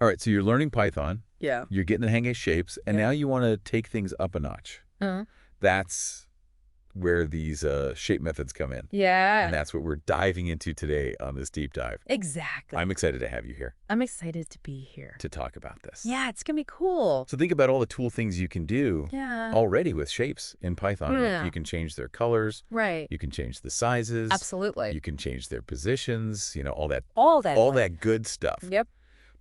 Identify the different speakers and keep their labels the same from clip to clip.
Speaker 1: All right, so you're learning Python.
Speaker 2: Yeah.
Speaker 1: You're getting the hang of shapes, and now you want to take things up a notch. That's where these shape methods come in.
Speaker 2: Yeah.
Speaker 1: And that's what we're diving into today on this deep dive.
Speaker 2: Exactly.
Speaker 1: I'm excited to have you here.
Speaker 2: I'm excited to be here.
Speaker 1: To talk about this.
Speaker 2: Yeah, it's going to be cool.
Speaker 1: So think about all the cool things you can do already with shapes in Python.
Speaker 2: Yeah.
Speaker 1: You can change their colors.
Speaker 2: Right.
Speaker 1: You can change the sizes.
Speaker 2: Absolutely.
Speaker 1: You can change their positions, all that.
Speaker 2: All that
Speaker 1: good stuff.
Speaker 2: Yep.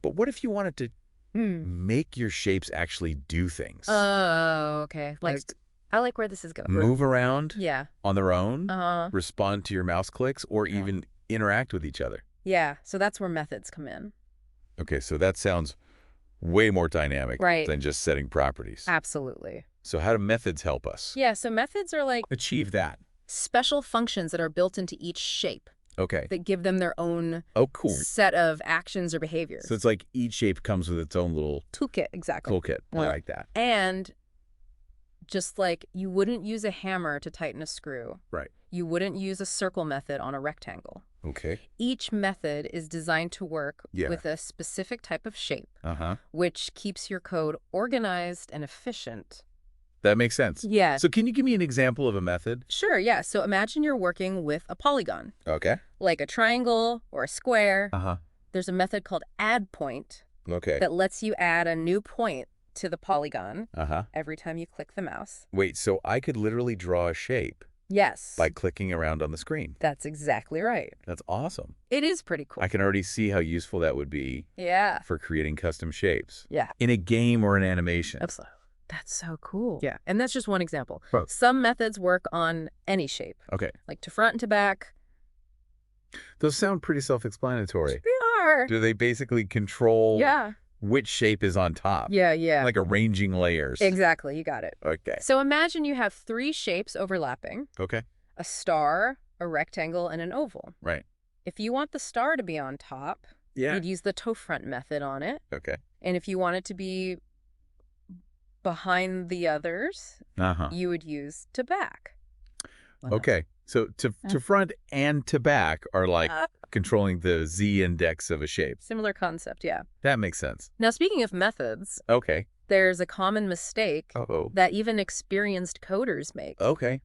Speaker 1: But what if you wanted to make your shapes actually do things?
Speaker 2: Oh, okay. I like where this is going.
Speaker 1: Move around on their own, respond to your mouse clicks, or even interact with each other.
Speaker 2: Yeah, so that's where methods come in.
Speaker 1: Okay, so that sounds way more dynamic than just setting properties.
Speaker 2: Absolutely.
Speaker 1: So how do methods help us?
Speaker 2: Yeah, so methods are like
Speaker 1: achieve that.
Speaker 2: Special functions that are built into each shape.
Speaker 1: Okay.
Speaker 2: That give them their own
Speaker 1: cool.
Speaker 2: set of actions or behaviors.
Speaker 1: So it's like each shape comes with its own little
Speaker 2: toolkit, exactly.
Speaker 1: Toolkit. I like that.
Speaker 2: And just like you wouldn't use a hammer to tighten a screw.
Speaker 1: Right.
Speaker 2: You wouldn't use a circle method on a rectangle.
Speaker 1: Okay.
Speaker 2: Each method is designed to work with a specific type of shape, which keeps your code organized and efficient.
Speaker 1: That makes sense.
Speaker 2: Yeah.
Speaker 1: So can you give me an example of a method?
Speaker 2: Sure, yeah. So imagine you're working with a polygon.
Speaker 1: Okay.
Speaker 2: Like a triangle or a square. There's a method called addPoint.
Speaker 1: Okay.
Speaker 2: That lets you add a new point to the polygon every time you click the mouse.
Speaker 1: Wait, so I could literally draw a shape?
Speaker 2: Yes.
Speaker 1: By clicking around on the screen?
Speaker 2: That's exactly right.
Speaker 1: That's awesome.
Speaker 2: It is pretty cool.
Speaker 1: I can already see how useful that would be for creating custom shapes.
Speaker 2: Yeah.
Speaker 1: In a game or an animation.
Speaker 2: Absolutely. That's so cool. Yeah, and that's just one example.
Speaker 1: Bro.
Speaker 2: Some methods work on any shape.
Speaker 1: Okay.
Speaker 2: Like to front and to back.
Speaker 1: Those sound pretty self-explanatory.
Speaker 2: They are.
Speaker 1: Do they basically control which shape is on top?
Speaker 2: Yeah.
Speaker 1: Like arranging layers.
Speaker 2: Exactly, you got it.
Speaker 1: Okay.
Speaker 2: So imagine you have 3 shapes overlapping.
Speaker 1: Okay.
Speaker 2: A star, a rectangle, and an oval.
Speaker 1: Right.
Speaker 2: If you want the star to be on top, you'd use the toe front method on it.
Speaker 1: Okay.
Speaker 2: And if you want it to be behind the others, you would use to back.
Speaker 1: Okay. So to front and to back are like controlling the Z index of a shape.
Speaker 2: Similar concept, yeah.
Speaker 1: That makes sense.
Speaker 2: Now, speaking of methods, there's a common mistake that even experienced coders make.
Speaker 1: Okay.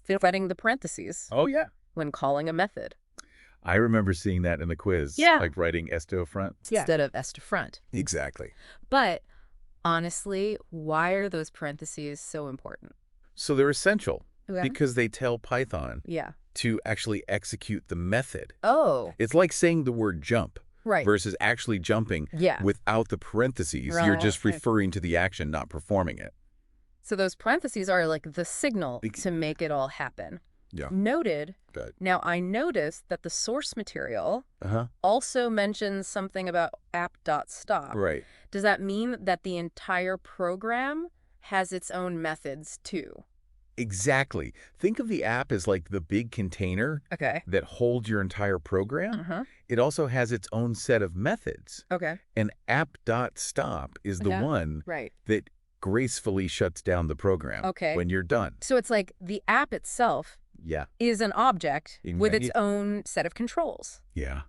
Speaker 2: Setting the parentheses.
Speaker 1: Oh, yeah.
Speaker 2: When calling a method.
Speaker 1: I remember seeing that in the quiz.
Speaker 2: Yeah.
Speaker 1: Like writing S to front.
Speaker 2: Instead of S to front.
Speaker 1: Exactly.
Speaker 2: But honestly, why are those parentheses so important?
Speaker 1: So they're essential.
Speaker 2: Okay.
Speaker 1: Because they tell Python to actually execute the method.
Speaker 2: Oh.
Speaker 1: It's like saying the word jump
Speaker 2: right.
Speaker 1: versus actually jumping without the parentheses.
Speaker 2: Right.
Speaker 1: You're just referring to the action, not performing it.
Speaker 2: So those parentheses are like the signal to make it all happen.
Speaker 1: Yeah.
Speaker 2: Noted.
Speaker 1: Good.
Speaker 2: Now, I noticed that the source material also mentions something about app.stop.
Speaker 1: Right.
Speaker 2: Does that mean that the entire program has its own methods too?
Speaker 1: Exactly. Think of the app as like the big container that holds your entire program. It also has its own set of methods.
Speaker 2: Okay.
Speaker 1: And app.stop is the one that gracefully shuts down the program when you're done.
Speaker 2: So it's like the app itself is an object with its own set of controls.
Speaker 1: Yeah.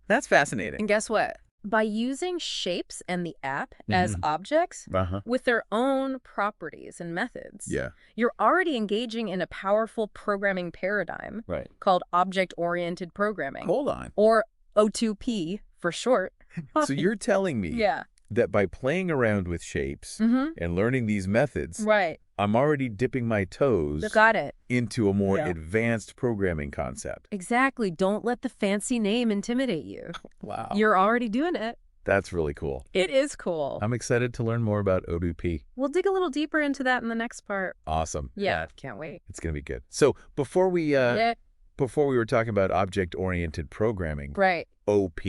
Speaker 1: That's fascinating.
Speaker 2: And guess what? By using shapes and the app as objects with their own properties and methods, you're already engaging in a powerful programming paradigm called object-oriented programming.
Speaker 1: Hold on.
Speaker 2: Or O2P for short.
Speaker 1: So you're telling me that by playing around with shapes and learning these methods, I'm already dipping my toes into a more advanced programming concept.
Speaker 2: Exactly. Don't let the fancy name intimidate you.
Speaker 1: Wow.
Speaker 2: You're already doing it.
Speaker 1: That's really cool.
Speaker 2: It is cool.
Speaker 1: I'm excited to learn more about O2P.
Speaker 2: We'll dig a little deeper into that in the next part.
Speaker 1: Awesome.
Speaker 2: Yeah, can't wait.
Speaker 1: It's going to be good. So before we were talking about object-oriented programming, OP.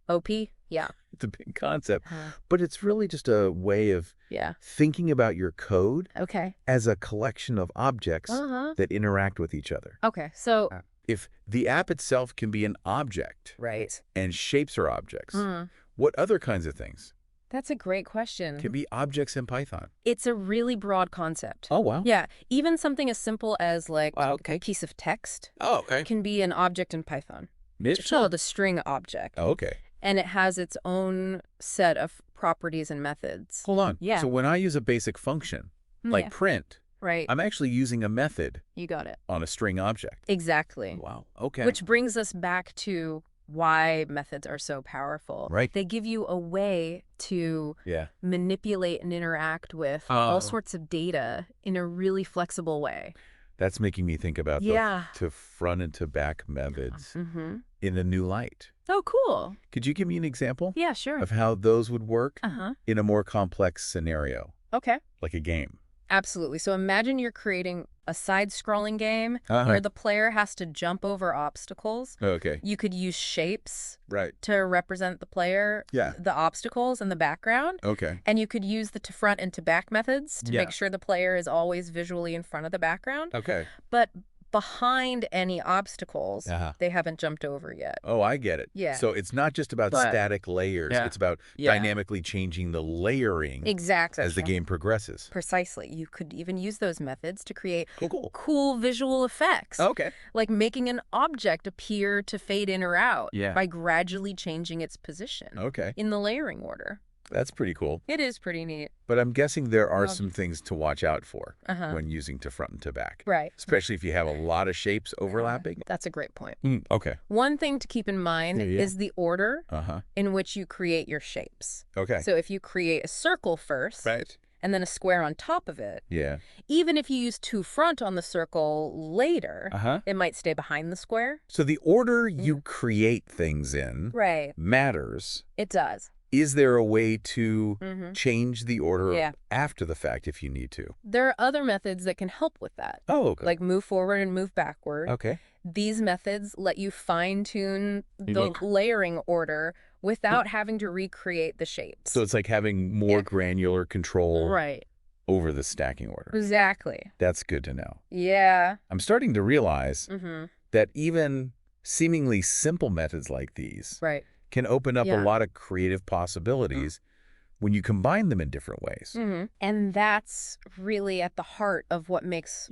Speaker 2: OP? Yeah.
Speaker 1: It's a big concept, but it's really just a way of thinking about your code as a collection of objects that interact with each other.
Speaker 2: Okay, so
Speaker 1: if the app itself can be an object and shapes are objects, what other kinds of things
Speaker 2: that's a great question.
Speaker 1: can be objects in Python?
Speaker 2: It's a really broad concept.
Speaker 1: Oh, wow.
Speaker 2: Yeah, even something as simple as like a piece of text can be an object in Python.
Speaker 1: It's
Speaker 2: called a string object.
Speaker 1: Oh, okay.
Speaker 2: And it has its own set of properties and methods.
Speaker 1: Hold on. Yeah. So when I use a basic function, like print,
Speaker 2: right,
Speaker 1: I'm actually using a method.
Speaker 2: You got it.
Speaker 1: On a string object.
Speaker 2: Exactly.
Speaker 1: Wow. Okay.
Speaker 2: Which brings us back to why methods are so powerful.
Speaker 1: Right.
Speaker 2: They give you a way to manipulate and interact with all sorts of data in a really flexible way.
Speaker 1: That's making me think about the to front and to back methods in a new light.
Speaker 2: Oh, cool.
Speaker 1: Could you give me an example?
Speaker 2: Yeah, sure.
Speaker 1: Of how those would work in a more complex scenario?
Speaker 2: Okay.
Speaker 1: Like a game.
Speaker 2: Absolutely. So imagine you're creating a side-scrolling game where the player has to jump over obstacles.
Speaker 1: Okay.
Speaker 2: You could use shapes to represent the player, the obstacles in the background.
Speaker 1: Okay.
Speaker 2: And you could use the to front and to back methods to make sure the player is always visually in front of the background.
Speaker 1: Okay.
Speaker 2: But behind any obstacles, they haven't jumped over yet.
Speaker 1: Oh, I get it.
Speaker 2: Yeah.
Speaker 1: So it's not just about static layers. It's about dynamically changing the layering as the game progresses.
Speaker 2: Precisely. You could even use those methods to create cool visual effects.
Speaker 1: Okay.
Speaker 2: Like making an object appear to fade in or out by gradually changing its position in the layering order.
Speaker 1: That's pretty cool.
Speaker 2: It is pretty neat.
Speaker 1: But I'm guessing there are some things to watch out for when using to front and to back.
Speaker 2: Right.
Speaker 1: Especially if you have a lot of shapes overlapping.
Speaker 2: That's a great point.
Speaker 1: Okay.
Speaker 2: One thing to keep in mind is the order in which you create your shapes.
Speaker 1: Okay.
Speaker 2: So if you create a circle first, and then a square on top of it, even if you use to front on the circle later, it might stay behind the square.
Speaker 1: So the order you create things in matters.
Speaker 2: It does.
Speaker 1: Is there a way to change the order after the fact if you need to?
Speaker 2: There are other methods that can help with that.
Speaker 1: Oh, okay.
Speaker 2: Like move forward and move backward.
Speaker 1: Okay.
Speaker 2: These methods let you fine-tune the layering order without having to recreate the shapes.
Speaker 1: So it's like having more granular control over the stacking order.
Speaker 2: Exactly.
Speaker 1: That's good to know.
Speaker 2: Yeah.
Speaker 1: I'm starting to realize that even seemingly simple methods like these can open up a lot of creative possibilities when you combine them in different ways.
Speaker 2: And that's really at the heart of what makes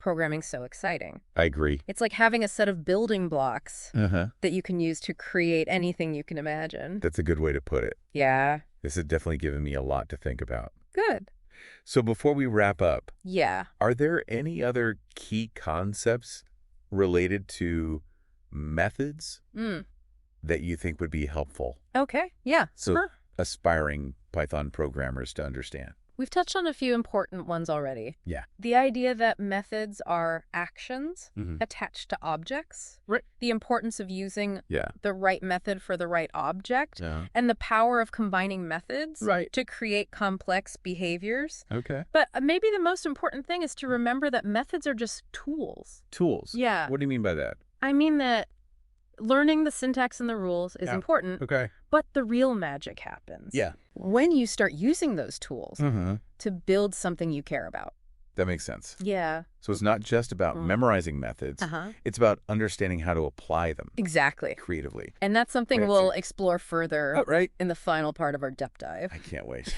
Speaker 2: programming so exciting.
Speaker 1: I agree.
Speaker 2: It's like having a set of building blocks that you can use to create anything you can imagine.
Speaker 1: That's a good way to put it.
Speaker 2: Yeah.
Speaker 1: This has definitely given me a lot to think about.
Speaker 2: Good.
Speaker 1: So before we wrap up,
Speaker 2: yeah,
Speaker 1: are there any other key concepts related to methods that you think would be helpful?
Speaker 2: Okay. Yeah.
Speaker 1: So aspiring Python programmers to understand.
Speaker 2: We've touched on a few important ones already.
Speaker 1: Yeah.
Speaker 2: The idea that methods are actions attached to objects.
Speaker 1: Right.
Speaker 2: The importance of using the right method for the right object.
Speaker 1: Yeah.
Speaker 2: And the power of combining methods to create complex behaviors.
Speaker 1: Okay.
Speaker 2: But maybe the most important thing is to remember that methods are just tools.
Speaker 1: Tools?
Speaker 2: Yeah.
Speaker 1: What do you mean by that?
Speaker 2: I mean that learning the syntax and the rules is important.
Speaker 1: Okay.
Speaker 2: But the real magic happens.
Speaker 1: Yeah.
Speaker 2: When you start using those tools to build something you care about.
Speaker 1: That makes sense.
Speaker 2: Yeah.
Speaker 1: So it's not just about memorizing methods. It's about understanding how to apply them.
Speaker 2: Exactly.
Speaker 1: Creatively.
Speaker 2: And that's something we'll explore further
Speaker 1: in
Speaker 2: the final part of our depth dive.
Speaker 1: I can't wait.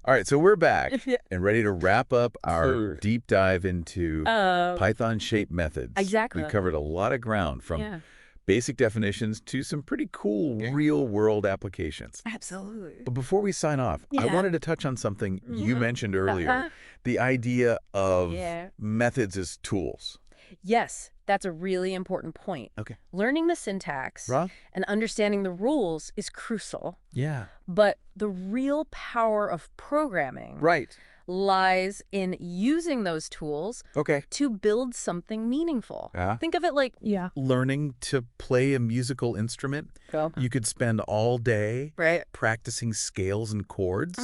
Speaker 1: All right, so we're back and ready to wrap up our deep dive into Python shape methods.
Speaker 2: Exactly.
Speaker 1: We've covered a lot of ground from basic definitions to some pretty cool real-world applications.
Speaker 2: Absolutely.
Speaker 1: But before we sign off, I wanted to touch on something you mentioned earlier, the idea of methods as tools.
Speaker 2: Yes, that's a really important point.
Speaker 1: Okay.
Speaker 2: Learning the syntax and understanding the rules is crucial.
Speaker 1: Yeah.
Speaker 2: But the real power of programming lies in using those tools to build something meaningful. Think of it like
Speaker 1: learning to play a musical instrument. You could spend all day practicing scales and chords.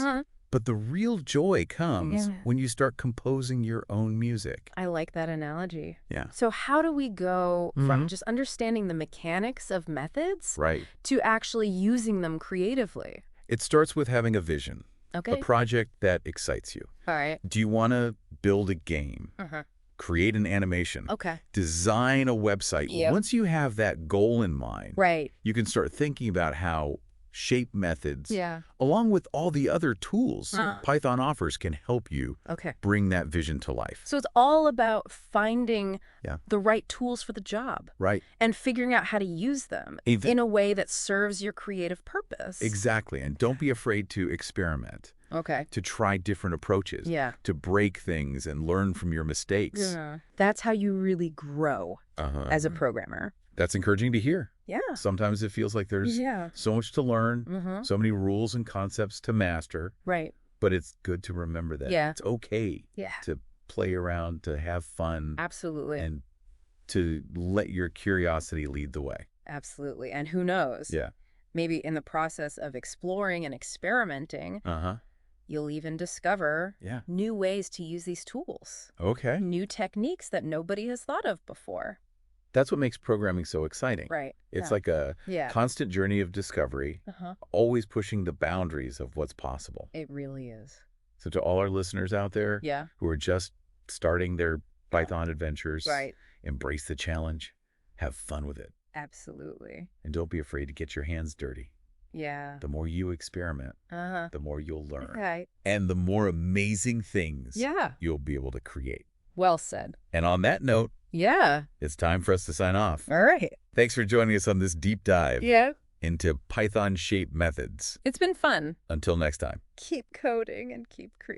Speaker 1: But the real joy comes when you start composing your own music.
Speaker 2: I like that analogy.
Speaker 1: Yeah.
Speaker 2: So how do we go from just understanding the mechanics of methods to actually using them creatively?
Speaker 1: It starts with having a vision.
Speaker 2: Okay.
Speaker 1: A project that excites you.
Speaker 2: All right.
Speaker 1: Do you want to build a game? Create an animation?
Speaker 2: Okay.
Speaker 1: Design a website? Once you have that goal in mind, you can start thinking about how shape methods, along with all the other tools Python offers can help you bring that vision to life.
Speaker 2: So it's all about finding the right tools for the job.
Speaker 1: Right.
Speaker 2: And figuring out how to use them in a way that serves your creative purpose.
Speaker 1: Exactly. And don't be afraid to experiment.
Speaker 2: Okay.
Speaker 1: To try different approaches.
Speaker 2: Yeah.
Speaker 1: To break things and learn from your mistakes.
Speaker 2: Yeah. That's how you really grow as a programmer.
Speaker 1: That's encouraging to hear.
Speaker 2: Yeah.
Speaker 1: Sometimes it feels like there's so much to learn, so many rules and concepts to master.
Speaker 2: Right.
Speaker 1: But it's good to remember that it's okay to play around, to have fun.
Speaker 2: Absolutely.
Speaker 1: And to let your curiosity lead the way.
Speaker 2: Absolutely. And who knows?
Speaker 1: Yeah.
Speaker 2: Maybe in the process of exploring and experimenting, you'll even discover new ways to use these tools.
Speaker 1: Okay.
Speaker 2: New techniques that nobody has thought of before.
Speaker 1: That's what makes programming so exciting.
Speaker 2: Right.
Speaker 1: It's like a constant journey of discovery, always pushing the boundaries of what's possible.
Speaker 2: It really is.
Speaker 1: So to all our listeners out there who are just starting their Python adventures, embrace the challenge, have fun with it.
Speaker 2: Absolutely.
Speaker 1: And don't be afraid to get your hands dirty.
Speaker 2: Yeah.
Speaker 1: The more you experiment, the more you'll learn.
Speaker 2: Okay.
Speaker 1: And the more amazing things you'll be able to create.
Speaker 2: Well said.
Speaker 1: And on that note, it's time for us to sign off.
Speaker 2: All right.
Speaker 1: Thanks for joining us on this deep dive into Python shape methods.
Speaker 2: It's been fun.
Speaker 1: Until next time.
Speaker 2: Keep coding and keep creating.